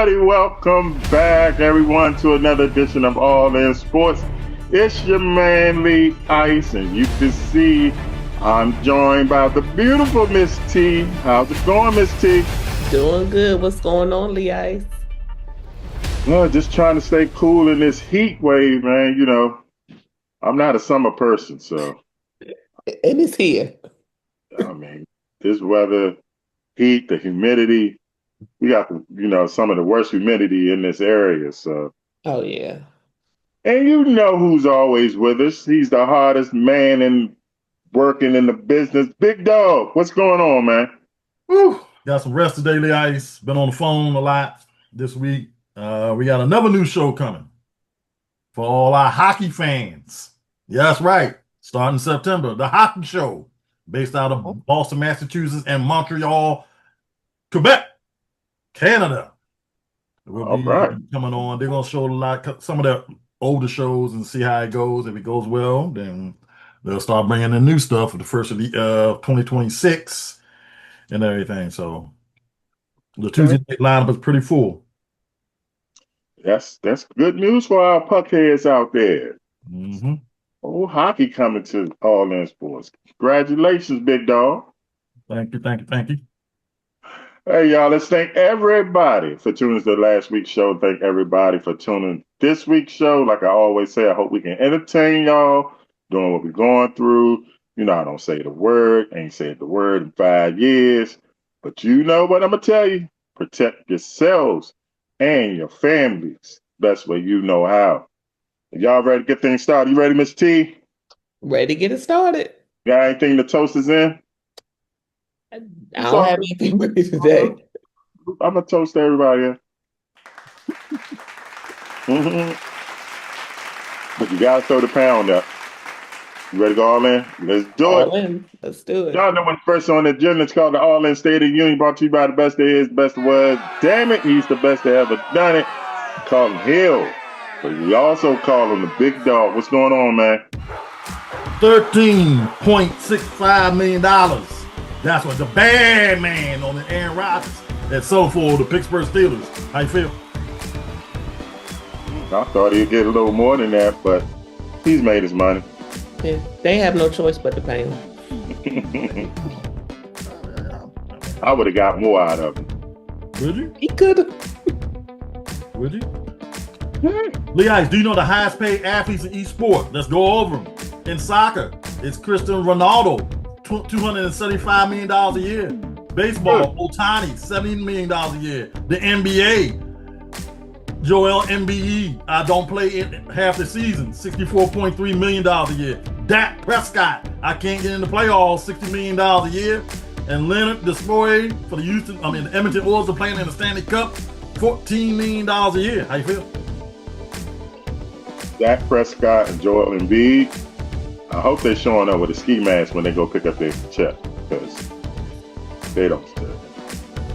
everybody. Welcome back, everyone, to another edition of All In Sports. It's your man, Lee Ice, and you can see I'm joined by the beautiful Miss T. How's it going, Miss T? Doing good. What's going on, Lee Ice? Well, just trying to stay cool in this heat wave, man. You know, I'm not a summer person, so And it's here. I mean, this weather, heat, the humidity. We got, some of the worst humidity in this area. So, Oh, yeah. and you know who's always with us. He's the hardest man in working in the business. Big Dog, what's going on, man? Woo. Got some rest today, Lee Ice. Been on the phone a lot this week. We got another new show coming for all our hockey fans. Yeah, that's right. Starting September, the hockey show, based out of Boston, Massachusetts, and Montreal, Quebec, Canada. We'll be coming on. They're gonna show some of the older shows and see how it goes. If it goes well, then they'll start bringing in new stuff for the first of the 2026 and everything. So the Tuesday night lineup is pretty full. That's good news for our puckheads out there. Mm-hmm. Oh, hockey coming to All In Sports. Congratulations, Big Dog. Thank you. Hey, y'all, let's thank everybody for tuning to last week's show. Thank everybody for tuning this week's show. Like I always say, I hope we can entertain y'all doing what we're going through. You know, I don't say the word, ain't said the word in 5 years. But you know what I'm going to tell you? Protect yourselves and your families. Best way you know how. Y'all ready to get things started? You ready, Miss T? Ready to get it started. Got anything to toast us in? I don't have anything ready today. I'm going to toast everybody. But you got to throw the pound up. You ready to go all in? Let's do All it. in. Let's do it. Y'all know when first on the agenda, it's called the All In State of the Union, brought to you by the best there is, the best there was. Damn it, he's the best that ever done it. Call him Hill. But we also call him the Big Dog. What's going on, man? $13.65 million. That's what the bad man on the Aaron Rodgers that sold for the Pittsburgh Steelers. How you feel? I thought he'd get a little more than that, but he's made his money. Yeah, they have no choice but to pay him. I would have got more out of him. Would you? He could have. Would you? Lee Ice, do you know the highest paid athletes in each sport? Let's go over them. In soccer, it's Cristiano Ronaldo, $275 million a year. Baseball, Ohtani, $70 million a year. The NBA, Joel Embiid, I don't play in half the season, $64.3 million a year. Dak Prescott, I can't get in the playoffs, $60 million a year. And Leonard Despoy for the the Edmonton Oilers are playing in the Stanley Cup, $14 million a year. How you feel? Dak Prescott and Joel Embiid, I hope they're showing up with a ski mask when they go pick up their check, because they don't still.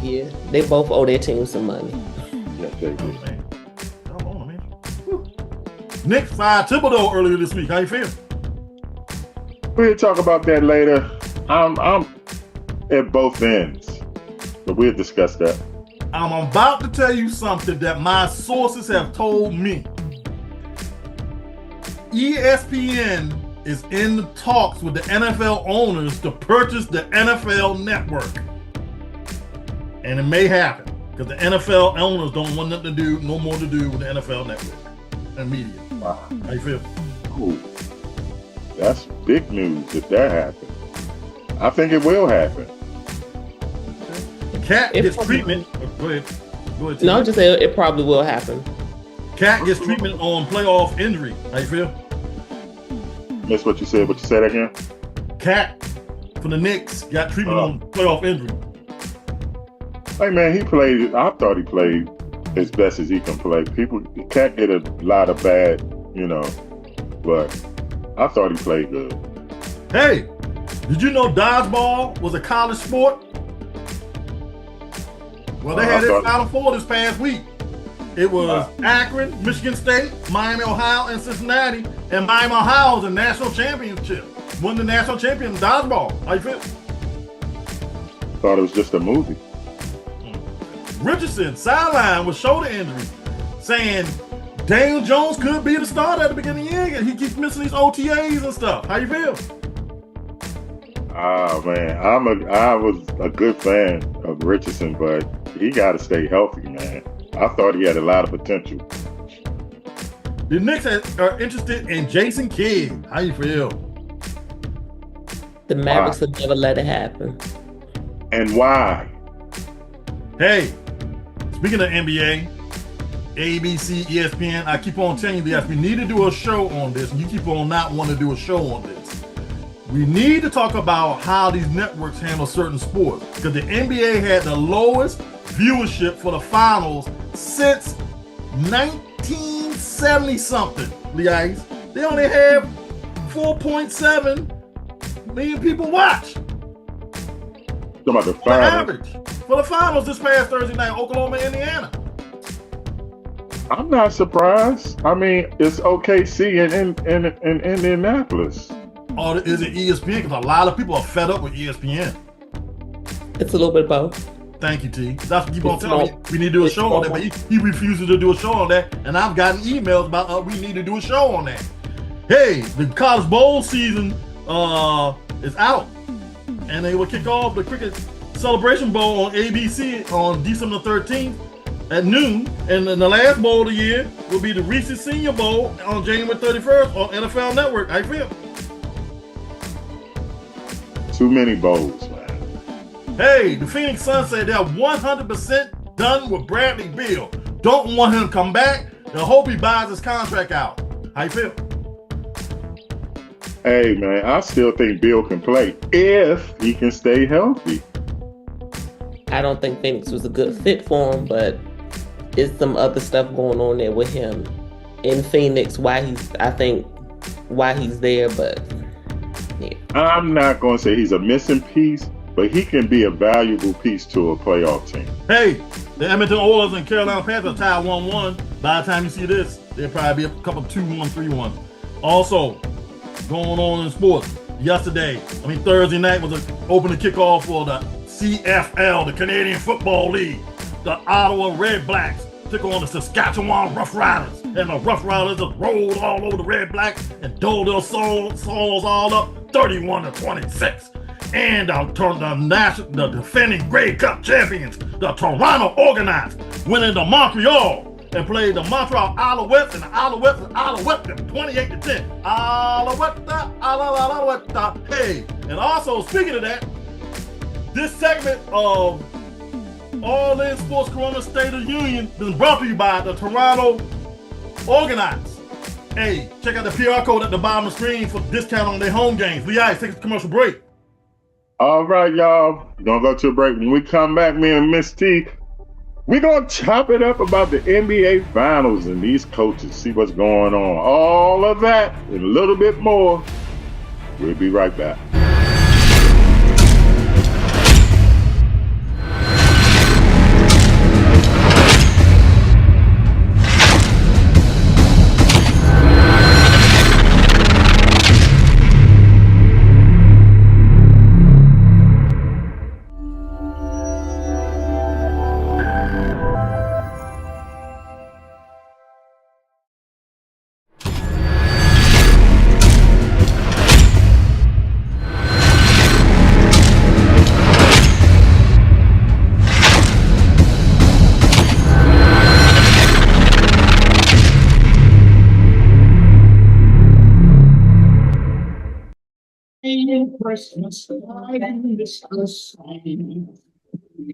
Yeah, they both owe their team some money. Yes, they do. Nick fired Thibodeau earlier this week. How you feel? We'll talk about that later. I'm at both ends, but we'll discuss that. I'm about to tell you something that my sources have told me. ESPN is in the talks with the NFL owners to purchase the NFL network. And it may happen because the NFL owners don't want nothing to do, no more to do with the NFL network and media. Wow. How you feel? Ooh, that's big news if that happens. I think it will happen. Cat gets treatment. Go ahead. No, just say it probably will happen. Cat gets treatment on playoff injury. How you feel? That's what you said. What you said again? Cat from the Knicks got treatment on playoff injury. Hey man, he played. I thought he played as best as he can play. Cat did a lot of bad, but I thought he played good. Hey, did you know dodgeball was a college sport? Well, they had their Final Four this past week. It was Akron, Michigan State, Miami, Ohio, and Cincinnati. And Miami, Ohio was a national championship. Won the national champion in dodgeball. How you feel? Thought it was just a movie. Richardson sidelined with shoulder injury, saying Daniel Jones could be the starter at the beginning of the year. He keeps missing these OTAs and stuff. How you feel? Oh man, I was a good fan of Richardson, but he got to stay healthy, man. I thought he had a lot of potential. The Knicks are interested in Jason Kidd. How you feel? The Mavericks will never let it happen. And why? Hey, speaking of NBA, ABC, ESPN, I keep on telling you guys we need to do a show on this, and you keep on not wanting to do a show on this. We need to talk about how these networks handle certain sports, because the NBA had the lowest viewership for the finals since 1970 something. Guys, they only have 4.7 million people watch. Talking about the finals. Average for the finals this past Thursday night, Oklahoma, Indiana. I'm not surprised. I mean, it's OKC in Indianapolis. Or is it ESPN? Because a lot of people are fed up with ESPN. It's a little bit both. Thank you, T. That's what you gonna tell me. We need to do a show on that, but he refuses to do a show on that, and I've gotten emails about we need to do a show on that. Hey, the college bowl season is out, and they will kick off the Cricket Celebration Bowl on ABC on December 13th at noon, and then the last bowl of the year will be the Reese's Senior Bowl on January 31st on NFL Network. How you feel? Too many bowls, man. Hey, the Phoenix Suns say they're 100% done with Bradley Beal. Don't want him to come back. They hope he buys his contract out. How you feel? Hey, man, I still think Beal can play if he can stay healthy. I don't think Phoenix was a good fit for him, but it's some other stuff going on there with him in Phoenix. Why he's there, but yeah. I'm not going to say he's a missing piece, but he can be a valuable piece to a playoff team. Hey, the Edmonton Oilers and Carolina Panthers tied 1-1. By the time you see this, they'll probably be a couple 2-1, 3-1. Also, going on in sports, Thursday night was an opening kickoff for the CFL, the Canadian Football League. The Ottawa Red Blacks took on the Saskatchewan Rough Riders, and the Rough Riders just rolled all over the Red Blacks and doled their souls all up 31-26. And the defending Grey Cup champions, the Toronto Argonauts, went into Montreal and played the Montreal Alouettes, and the Alouettes them 28-10. Alouette. Hey, and also speaking of that, this segment of All In Sports Corona State of the Union is brought to you by the Toronto Argonauts. Hey, check out the PR code at the bottom of the screen for discount on their home games. Lee Ice, take a commercial break. All right, y'all. We're going to go to a break. When we come back, me and Miss T, we're going to chop it up about the NBA Finals and these coaches, see what's going on. All of that and a little bit more. We'll be right back. Christmas, I'm Mr. Sign.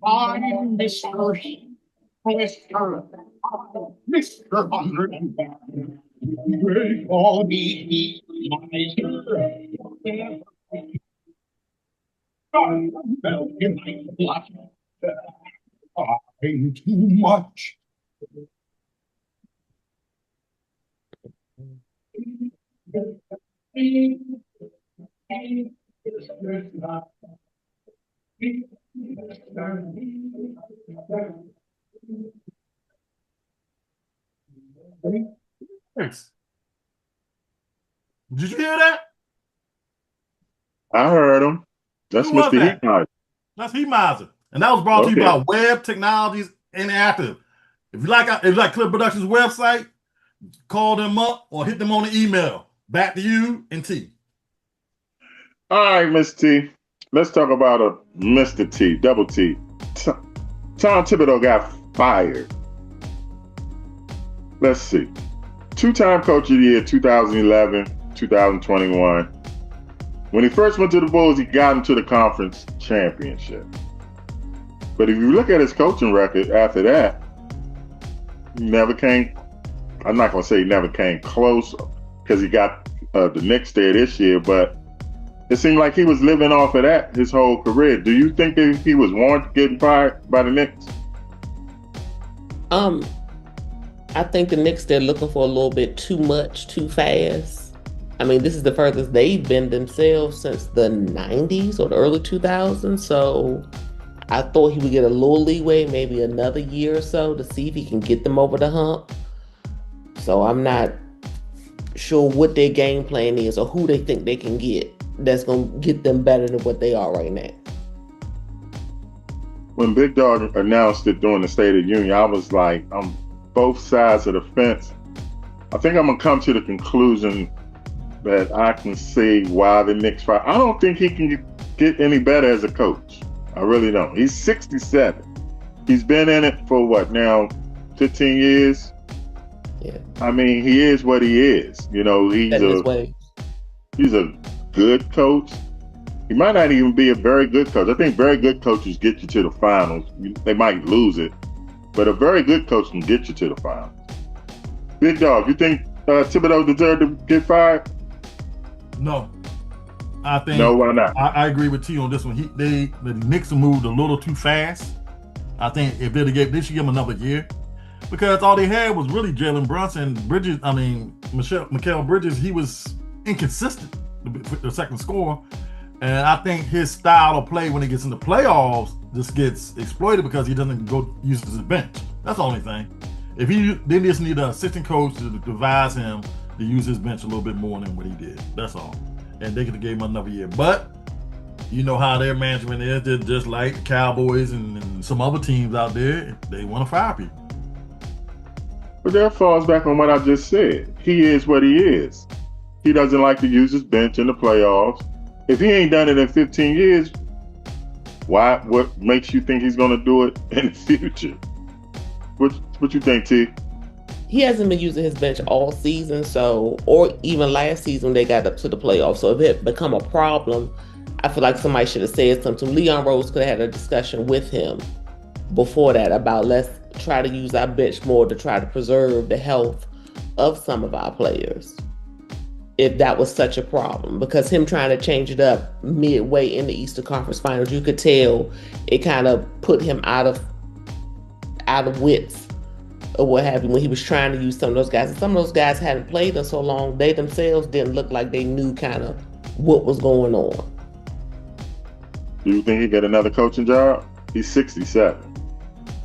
I'm Mr. Mr. 101. Will all be my I'm in my blood. I'm too much. Thanks. Did you hear that? I heard him. That's Mr. Heat Miser. That's Heat Miser. And that was brought to you by Web Technologies inactive. If you like Clip Productions website, call them up or hit them on the email. Back to you and T. All right, Miss T. Let's talk about a Mr. T, double T. Tom Thibodeau got fired. Let's see. Two-time Coach of the Year, 2011, 2021. When he first went to the Bulls, he got into the conference championship. But if you look at his coaching record after that, he never came, I'm not going to say he never came close because he got the Knicks there this year, but it seemed like he was living off of that his whole career. Do you think that he was warranted getting fired by the Knicks? I think the Knicks, they're looking for a little bit too much, too fast. I mean, this is the furthest they've been themselves since the 90s or the early 2000s. So I thought he would get a little leeway, maybe another year or so to see if he can get them over the hump. So I'm not sure what their game plan is or who they think they can get that's going to get them better than what they are right now. When Big Dog announced it during the State of the Union, I was like, I'm both sides of the fence. I think I'm going to come to the conclusion that I can see why the Knicks fired. I don't think he can get any better as a coach. I really don't. He's 67. He's been in it for what now, 15 years? Yeah. I mean, he is what he is. You know, he's a good coach. He might not even be a very good coach. I think very good coaches get you to the finals. They might lose it, but a very good coach can get you to the finals. Big Dog, you think Thibodeau deserved to get fired? No. I think no, why not? I agree with T on this one. The Knicks moved a little too fast. I think if they should give him another year, because all they had was really Jalen Brunson, Bridges. I mean, Mikal Bridges. He was inconsistent, the second scorer, and I think his style of play when he gets in the playoffs just gets exploited because he doesn't go use his bench. That's the only thing. If they just need an assistant coach to advise him to use his bench a little bit more than what he did. That's all. And they could have gave him another year. But you know how their management is. They're just like the Cowboys and some other teams out there. They want to fire people. But that falls back on what I just said. He is what he is. He doesn't like to use his bench in the playoffs. If he ain't done it in 15 years, what makes you think he's going to do it in the future? What you think, T? He hasn't been using his bench all season, or even last season when they got up to the playoffs. So if it become a problem, I feel like somebody should have said something. Leon Rose could have had a discussion with him before that about let's try to use our bench more to try to preserve the health of some of our players. If that was such a problem, because him trying to change it up midway in the Eastern Conference Finals, you could tell it kind of put him out of wits or what have you when he was trying to use some of those guys. And some of those guys hadn't played in so long, they themselves didn't look like they knew kind of what was going on. Do you think he get another coaching job? He's 67.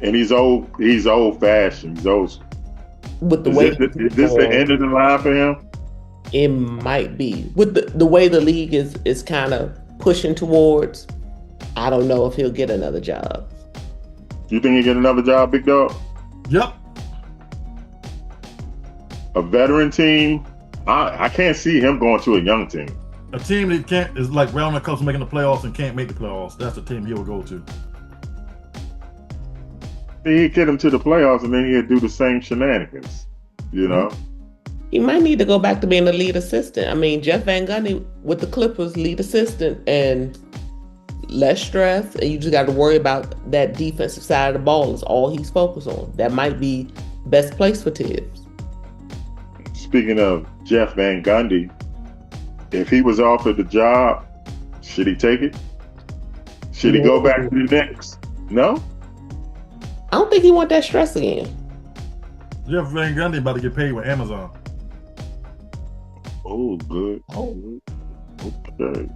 And he's old fashioned. He's old. With the is this the end of the line for him? It might be. With the way the league is kind of pushing towards, I don't know if he'll get another job. You think he'll get another job, Big Dog? Yep. A veteran team? I can't see him going to a young team. A team that is like round the coast making the playoffs and can't make the playoffs. That's the team he'll go to. He'd get him to the playoffs and then he'd do the same shenanigans, you know? He might need to go back to being the lead assistant. I mean, Jeff Van Gundy with the Clippers, lead assistant, and less stress, and you just got to worry about that defensive side of the ball is all he's focused on. That might be best place for Tibbs. Speaking of Jeff Van Gundy, if he was offered the job, should he take it? Should he go back to the Knicks? No? I don't think he want that stress again. Jeff Van Gundy about to get paid with Amazon. Oh, good. Oh, okay.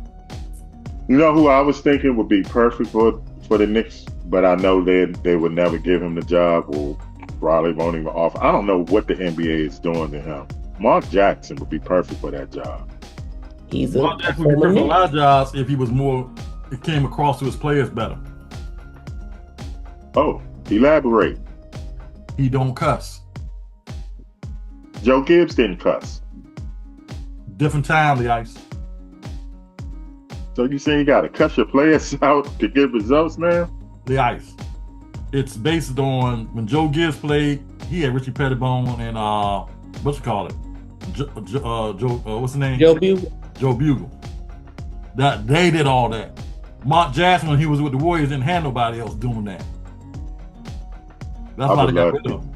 You know who I was thinking would be perfect for the Knicks, but I know they would never give him the job, or probably won't even offer. I don't know what the NBA is doing to him. Mark Jackson would be perfect for that job. Mark Jackson would be perfect for a lot of jobs if he was more. It came across to his players better. Oh, Elaborate. He don't cuss. Joe Gibbs didn't cuss. Different time, the ice. So you saying you got to cuss your players out to get results now? The ice. It's based on when Joe Gibbs played. He had Richie Pettibone and what you call it? Joe. What's the name? Joe Bugle. Joe Bugle. That they did all that. Mark Jackson, when he was with the Warriors, didn't have nobody else doing that. That's why they got rid of him.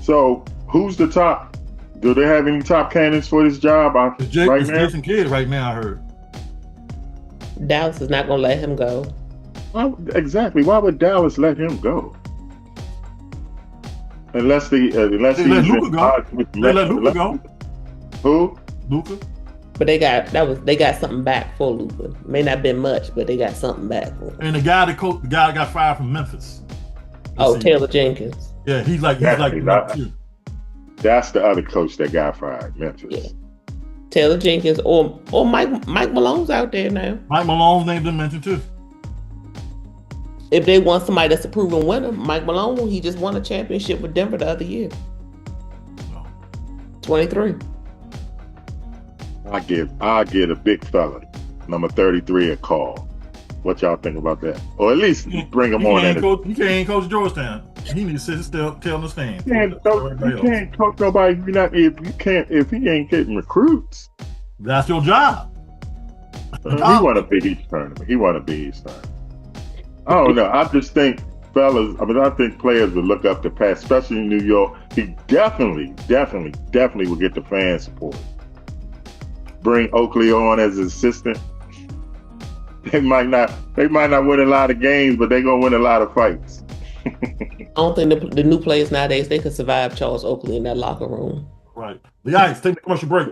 So who's the top? Do they have any top candidates for this job It's right now? Jason Kidd right now, I heard. Dallas is not going to let him go. Well, exactly. Why would Dallas let him go? Unless They let Luka go. They let Luka go. Who? Luka. But they got something back for Luka. May not been much, but they got something back for him. And the guy that got fired from Memphis. Taylor Jenkins. Yeah, he's like that's the other coach that got fired, Memphis. Yeah. Taylor Jenkins or Mike Malone's out there now. Mike Malone's name been mentioned too. If they want somebody that's a proven winner, Mike Malone, he just won a championship with Denver the other year. 23. I'll give a big fella, number 33, a call. What y'all think about that? Or at least bring him on. He can't coach Georgetown. He needs to sit still, tell the stand. You can't coach nobody if he ain't getting recruits. That's your job. He won a Big East tournament. I don't know. I just think I think players would look up to Pat, especially in New York. He definitely will get the fan support. Bring Oakley on as an assistant. They might not win a lot of games, but they're gonna win a lot of fights. I don't think the new players nowadays they could survive Charles Oakley in that locker room. Right. The Ice, take the commercial break.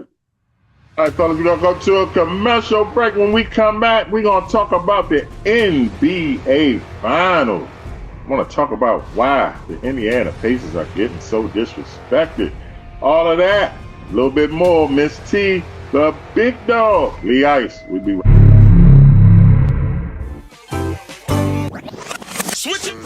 All right, fellas, we're going to go to a commercial break. When we come back, we're going to talk about the NBA Finals. I want to talk about why the Indiana Pacers are getting so disrespected. All of that, a little bit more. Miss T, the big dog, Lee Ice. We'll be right back. Switch it.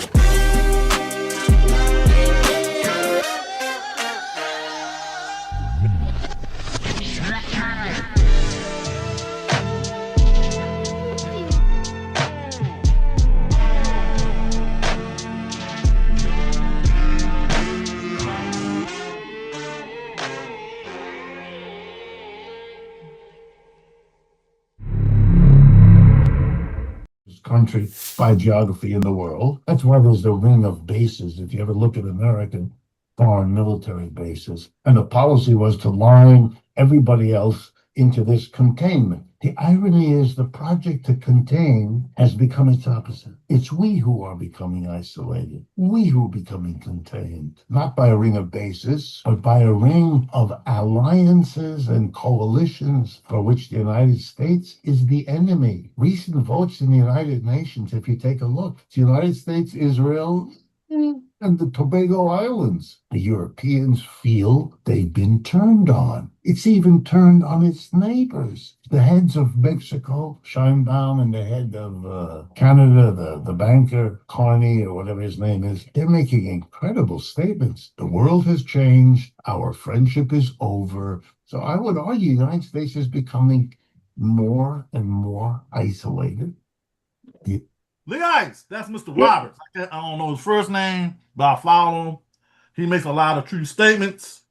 Country by geography in the world. That's why there's the ring of bases. If you ever look at American foreign military bases, and the policy was to line everybody else into this containment. The irony is the project to contain has become its opposite. It's we who are becoming isolated. We who are becoming contained, not by a ring of bases, but by a ring of alliances and coalitions for which the United States is the enemy. Recent votes in the United Nations, if you take a look, it's the United States, Israel, and the Tobago Islands. The Europeans feel they've been turned on. It's even turned on its neighbors. The heads of Mexico, Scheinbaum, and the head of Canada, the banker, Carney, or whatever his name is, they're making incredible statements. The world has changed. Our friendship is over. So I would argue the United States is becoming more and more isolated. Lee Ice, that's Mr. Roberts. I don't know his first name, but I follow him. He makes a lot of true statements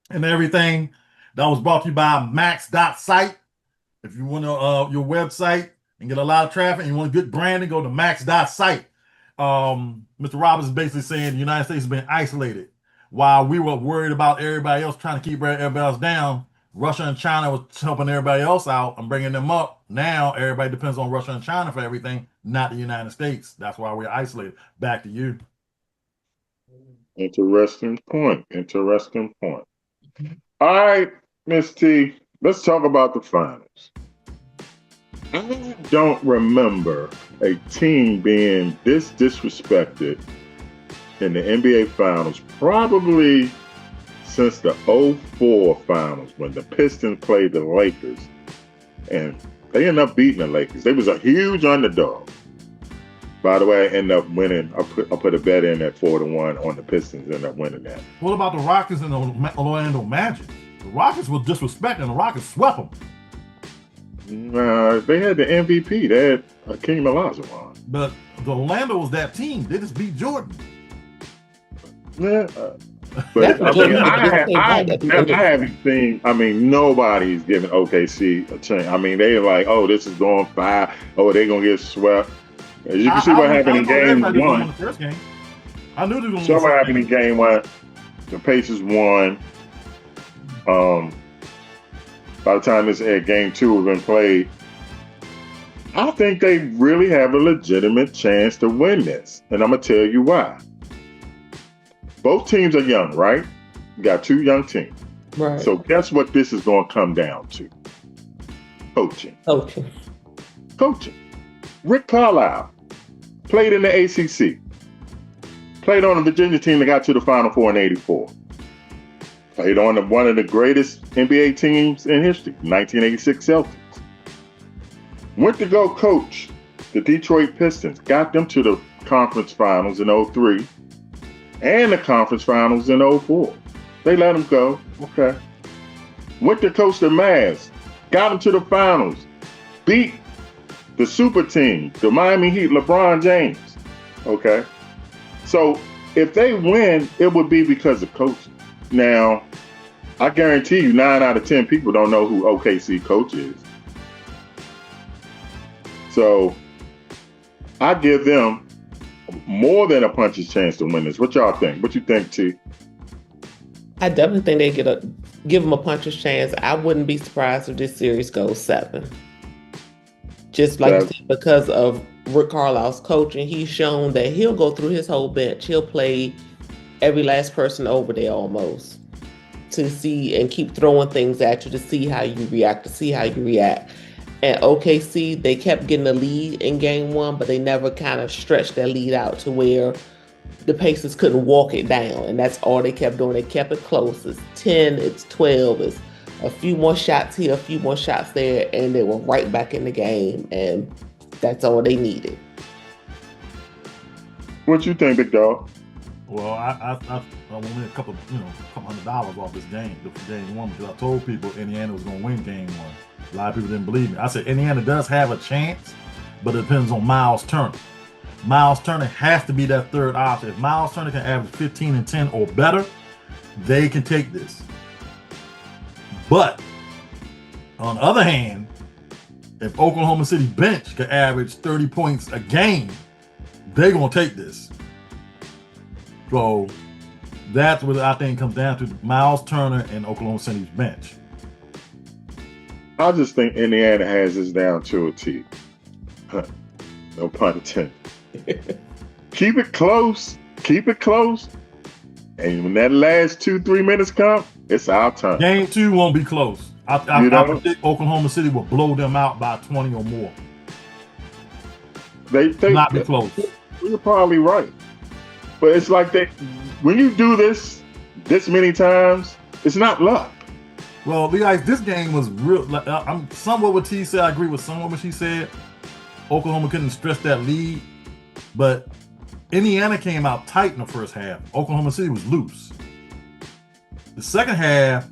and everything. That was brought to you by Max.site. If you want your website and get a lot of traffic and you want good branding, go to Max.site. Mr. Roberts is basically saying the United States has been isolated. While we were worried about everybody else trying to keep everybody else down, Russia and China was helping everybody else out and bringing them up. Now everybody depends on Russia and China for everything, not the United States. That's why we're isolated. Back to you. Interesting point. All right, Miss T, let's talk about the finals. I don't remember a team being this disrespected in the NBA Finals probably since the 2004 Finals when the Pistons played the Lakers and they ended up beating the Lakers. They was a huge underdog. By the way, I end up winning. I put a bet in at 4-1 on the Pistons. End up winning that. What about the Rockets and the Orlando Magic? The Rockets were disrespecting. The Rockets swept them. They had the MVP. They had King Olajuwon. But the Orlando was that team. They just beat Jordan. Yeah. But I haven't seen. I mean, nobody's giving OKC a chance. I mean, they're like, oh, this is going 5. Oh, they're gonna get swept. As you can see what happened in game 1. The first game. I knew they were going to So what happened in game 1? The Pacers won. By the time this game 2 has been played, I think they really have a legitimate chance to win this. And I'm going to tell you why. Both teams are young, right? You got 2 young teams. Right. So guess what this is going to come down to? Coaching. Rick Carlisle played in the ACC. Played on the Virginia team that got to the Final Four in '84. Played on one of the greatest NBA teams in history, 1986 Celtics. Went to go coach the Detroit Pistons. Got them to the conference finals in '03 and the conference finals in '04. They let him go. Okay. Went to coach the Mavs. Got them to the finals. Beat the super team, the Miami Heat, LeBron James. Okay. So if they win, it would be because of coaching. Now, I guarantee you 9 out of 10 people don't know who OKC coach is. So I give them more than a puncher's chance to win this. What y'all think? What you think, T? I definitely think they give them a puncher's chance. I wouldn't be surprised if this series goes 7. Just like you said, because of Rick Carlisle's coaching, he's shown that he'll go through his whole bench. He'll play every last person over there almost to see and keep throwing things at you to see how you react, And OKC, they kept getting the lead in game 1, but they never kind of stretched their lead out to where the Pacers couldn't walk it down. And that's all they kept doing. They kept it close. It's 10, it's 12, it's a few more shots here, a few more shots there, and they were right back in the game. And that's all they needed. What you think, Big Dog? Well, I won a couple $100 off this game, game 1, because I told people Indiana was going to win game 1. A lot of people didn't believe me. I said Indiana does have a chance, but it depends on Miles Turner. Miles Turner has to be that third option. If Miles Turner can average 15 and 10 or better, they can take this. But on the other hand, if Oklahoma City bench can average 30 points a game, they're going to take this. So that's what I think comes down to, Miles Turner and Oklahoma City's bench. I just think Indiana has this down to a T. No pun intended. Keep it close. And when that last 2-3 minutes come, it's our turn. Game 2 won't be close. I predict Oklahoma City will blow them out by 20 or more. They not be close. You're probably right. But it's like when you do this many times, it's not luck. Well, this game was real. I'm somewhat what T said. I agree with somewhat what she said. Oklahoma couldn't stretch that lead, but Indiana came out tight in the first half. Oklahoma City was loose. The second half,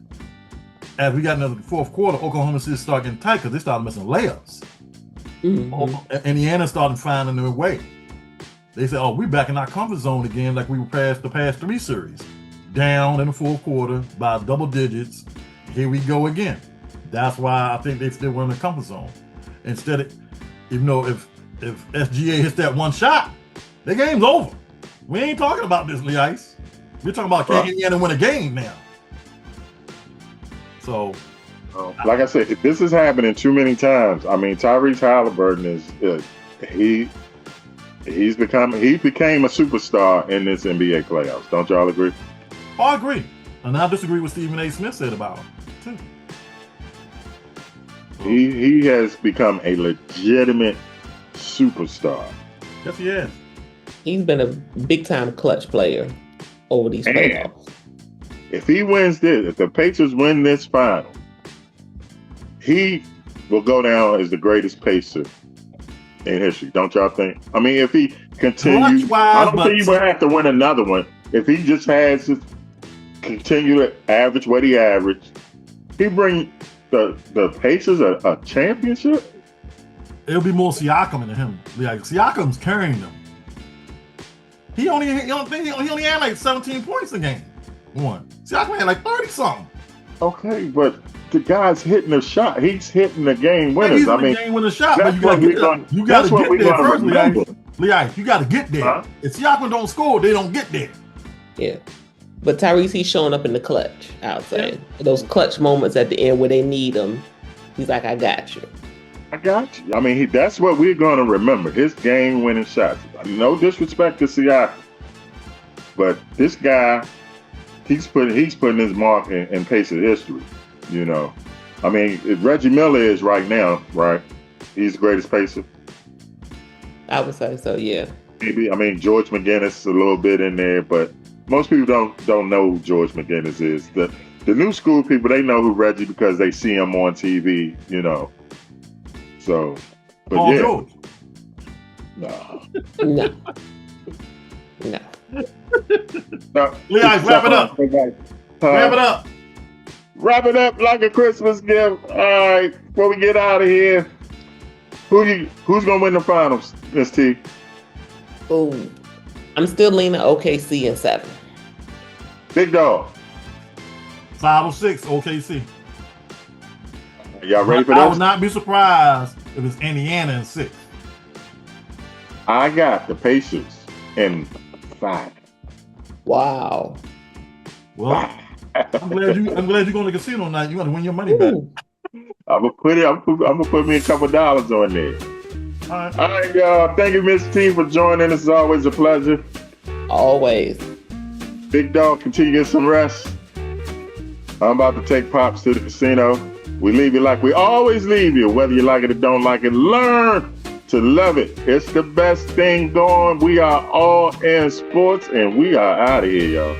as we got into the fourth quarter, Oklahoma City started getting tight because they started missing layups. Mm-hmm. Indiana started finding their way. They said, we're back in our comfort zone again like we were past the past 3 series. Down in the fourth quarter by double digits. Here we go again. That's why I think they still were in the comfort zone. Instead of, if SGA hits that one shot, the game's over. We ain't talking about this, Lee Ice. We're talking about can Indiana win a game now. So, like I said, this is happening too many times. I mean, Tyrese Halliburton he became a superstar in this NBA playoffs. Don't y'all agree? I agree. And I disagree with Stephen A. Smith said about him, too. He has become a legitimate superstar. Yes, he has. He's been a big-time clutch player over these playoffs. If he wins this, if the Pacers win this final, he will go down as the greatest Pacer in history. Don't y'all think? I mean, if he continue. I Clutch-wise, don't think he would have to win another one. If he just has to continue to average what he averaged, he bring the Pacers a championship. It'll be more Siakam than him. Like Siakam's carrying them. He only had like 17 points a game. One. Siakam had like 30 something. Okay, but the guy's hitting the shot. He's hitting the game winners. I mean, game winner shot, but that's you gotta what get you gotta get there first, remember. Leon. You gotta get there. Huh? If Siakam don't score, they don't get there. Yeah. But Tyrese, he's showing up in the clutch, I would say. Those clutch moments at the end where they need him, he's like, I got you. I got you. I mean, that's what we're going to remember. His game-winning shots. No disrespect to Siakam, but this guy, he's putting his mark in Pacers history. You know, I mean, Reggie Miller is right now, right? He's the greatest Pacer. I would say so, yeah. Maybe. I mean, George McGinnis a little bit in there, but most people don't know who George McGinnis is. The new school people, they know who Reggie because they see him on TV. You know. So, but Paul yeah. George. No. No. No. Leon, wrap it up. Wrap it up. Wrap it up like a Christmas gift. All right, before we get out of here, who's gonna win the finals, Miss T? Ooh. I'm still leaning OKC in 7. Big dog. 5 or 6, OKC. Y'all ready for I would this? not be surprised if it's Indiana in 6. I got the Pacers in 5. Wow. Well, I'm glad you're going to casino tonight. You're going to win your money back. I'm gonna put me a couple dollars on there. All right. All right, y'all. Thank you, Miss T, for joining us. It's always a pleasure. Always. Big dog, continue to get some rest. I'm about to take Pops to the casino. We leave you like we always leave you. Whether you like it or don't like it, learn to love it. It's the best thing going. We are all in sports, and we are out of here, y'all.